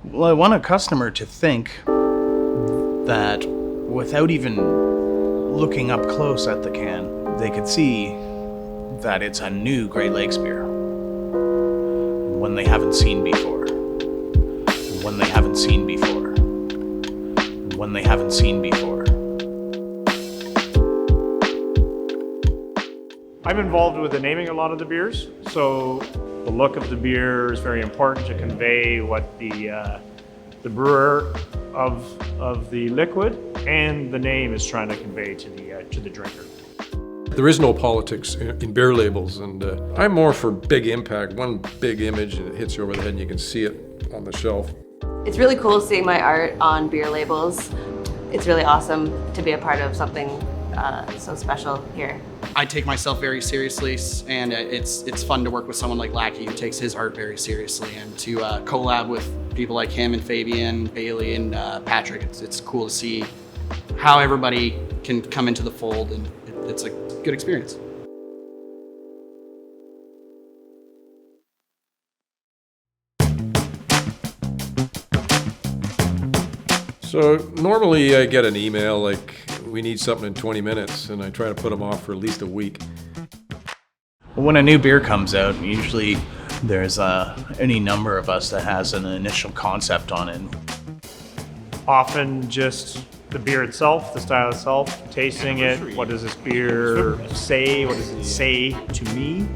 Well, I want a customer to think that without even looking up close at the can, they could see that it's a new Great Lakes beer. One they haven't seen before. One they haven't seen before. One they haven't seen before. I'm involved with the naming a lot of the beers, so the look of the beer is very important to convey what the brewer of the liquid and the name is trying to convey to the drinker. There is no politics in beer labels, and I'm more for big impact. One big image and it hits you over the head and you can see it on the shelf. It's really cool seeing my art on beer labels. It's really awesome to be a part of something so special here. I take myself very seriously, and it's fun to work with someone like Lackey who takes his art very seriously, and to collab with people like him and Fabian, Baylee, and Patrick. It's cool to see how everybody can come into the fold, and it's a good experience. So normally I get an email like, we need something in 20 minutes, and I try to put them off for at least a week. When a new beer comes out, usually there's any number of us that has an initial concept on it. Often just the beer itself, the style itself, tasting it, what does this beer say, what does it say to me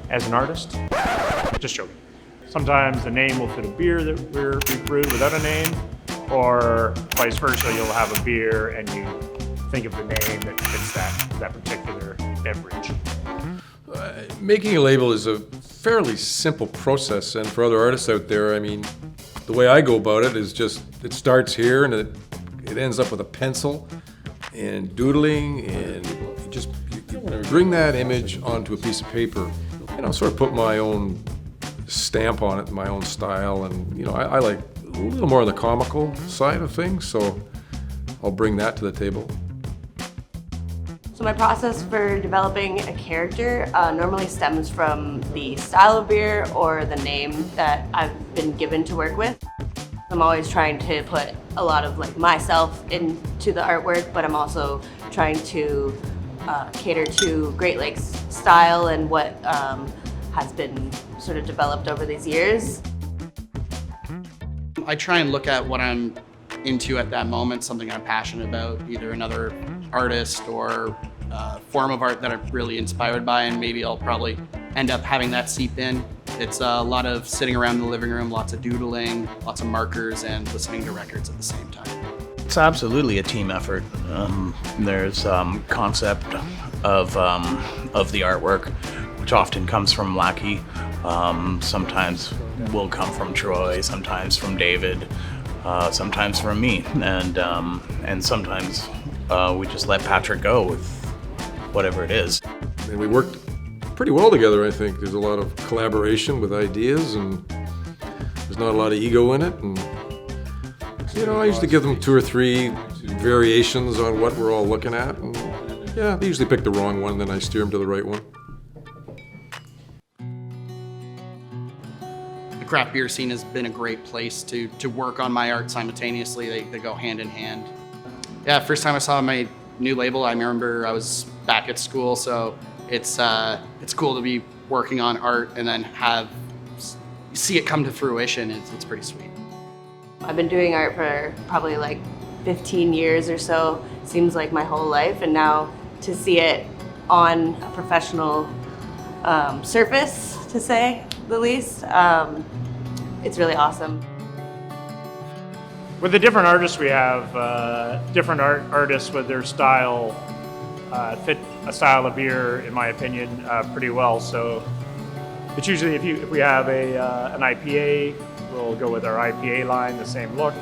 as an artist? Just joking. Sometimes the name will fit a beer that we've brewed without a name, or vice versa, you'll have a beer and you think of the name that fits that particular beverage. Making a label is a fairly simple process, and for other artists out there, I mean, the way I go about it is just, it starts here and it ends up with a pencil and doodling, and you bring that image onto a piece of paper, and I'll sort of put my own stamp on it, my own style, and I like a little more on the comical side of things, so I'll bring that to the table. So my process for developing a character normally stems from the style of beer or the name that I've been given to work with. I'm always trying to put a lot of myself into the artwork, but I'm also trying to cater to Great Lakes style and what has been sort of developed over these years. I try and look at what I'm into at that moment, something I'm passionate about, either another artist or form of art that I'm really inspired by, and maybe I'll probably end up having that seep in. It's a lot of sitting around in the living room, lots of doodling, lots of markers, and listening to records at the same time. It's absolutely a team effort. There's concept of the artwork, which often comes from Lackey. Sometimes will come from Troy, sometimes from David, sometimes from me, and sometimes we just let Patrick go with whatever it is. And we worked pretty well together, I think. There's a lot of collaboration with ideas, and there's not a lot of ego in it. And I usually give them 2 or 3 variations on what we're all looking at, and yeah, they usually pick the wrong one, then I steer them to the right one. The craft beer scene has been a great place to work on my art simultaneously. They go hand in hand. Yeah, first time I saw my new label, I remember I was back at school, so it's cool to be working on art and then see it come to fruition. It's pretty sweet. I've been doing art for probably 15 years or so. Seems like my whole life, and now to see it on a professional surface, to say the least, it's really awesome. With the different artists we have, different artists with their style fit a style of beer, in my opinion, pretty well. So it's usually if we have an IPA, we'll go with our IPA line, the same look.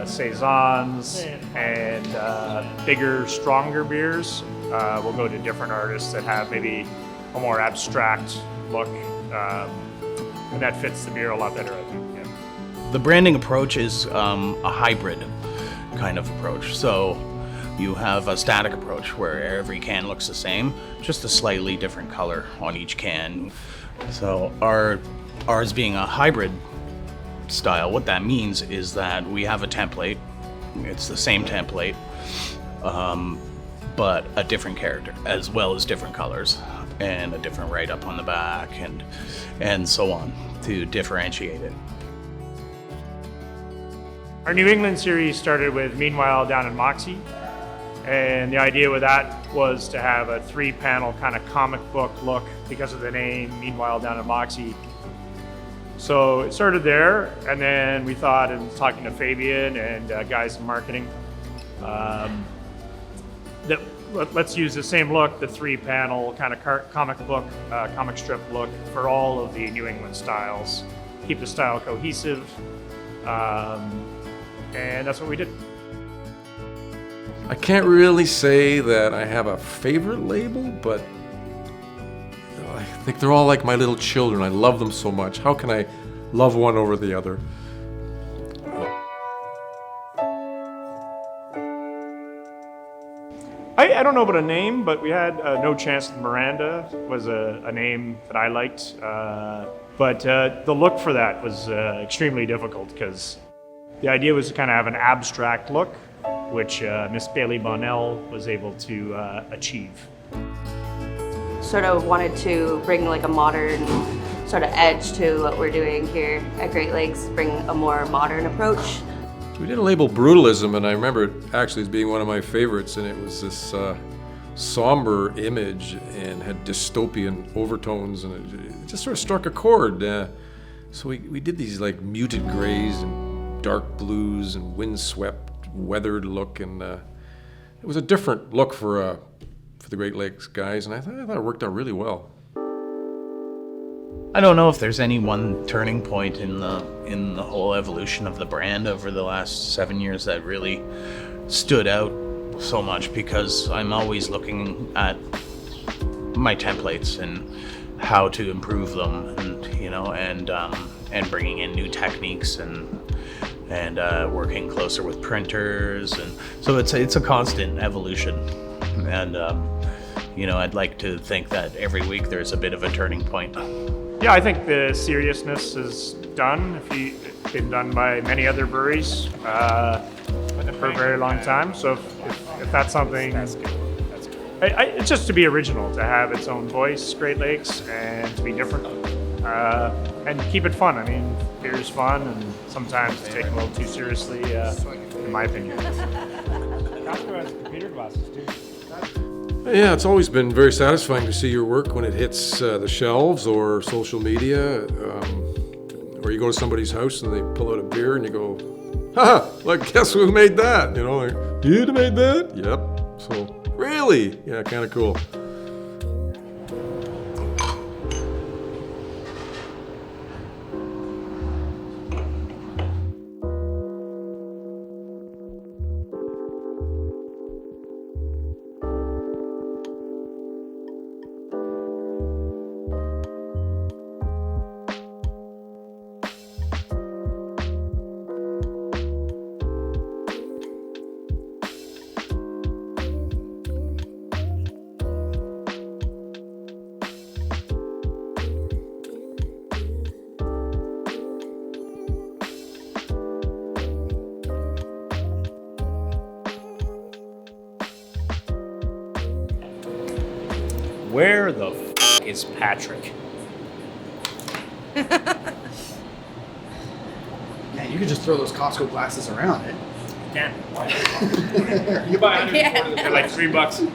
Saisons and bigger, stronger beers, we'll go to different artists that have maybe a more abstract look, and that fits the beer a lot better, I think. Yeah. The branding approach is a hybrid kind of approach. So you have a static approach where every can looks the same, just a slightly different color on each can. So ours being a hybrid style, what that means is that we have a template. It's the same template, but a different character, as well as different colors, and a different write-up on the back, and so on, to differentiate it. Our New England series started with Meanwhile down in Moxie, and the idea with that was to have a 3-panel kind of comic book look because of the name Meanwhile down in Moxie. So it started there, and then we thought, and talking to Fabian and guys in marketing, that let's use the same look, the 3-panel kind of comic book, comic strip look for all of the New England styles. Keep the style cohesive, and that's what we did. I can't really say that I have a favorite label, but I think they're all like my little children. I love them so much. How can I love one over the other? I don't know about a name, but we had No Chance with Miranda was a name that I liked. But the look for that was extremely difficult because the idea was to kind of have an abstract look, which Miss Baylee Bonnell was able to achieve. Sort of wanted to bring like a modern sort of edge to what we're doing here at Great Lakes, bring a more modern approach. We did a label Brutalism, and I remember it actually as being one of my favorites, and it was this somber image and had dystopian overtones, and it just sort of struck a chord. So we did these like muted grays and dark blues and windswept, weathered look, and it was a different look for the Great Lakes guys, and I thought it worked out really well. I don't know if there's any one turning point in the whole evolution of the brand over the last 7 years that really stood out so much, because I'm always looking at my templates and how to improve them, and bringing in new techniques and working closer with printers, and so it's a constant evolution, and I'd like to think that every week there's a bit of a turning point. Yeah, I think the seriousness is done. It's been done by many other breweries for a very long time. So if that's something, that's good. It's just to be original, to have its own voice, Great Lakes, and to be different, and keep it fun. I mean, beer is fun, and sometimes it's taken a little too seriously, in my opinion. Costco has computer glasses too. Yeah, it's always been very satisfying to see your work when it hits the shelves or social media, or you go to somebody's house and they pull out a beer and you go, "Ha! Like, guess who made that?" Like, "You made that?" Yep. So, really? Yeah, kind of cool. Where the f is Patrick? Man, you could just throw those Costco glasses around it. Can't. You buy 140 They're like $3.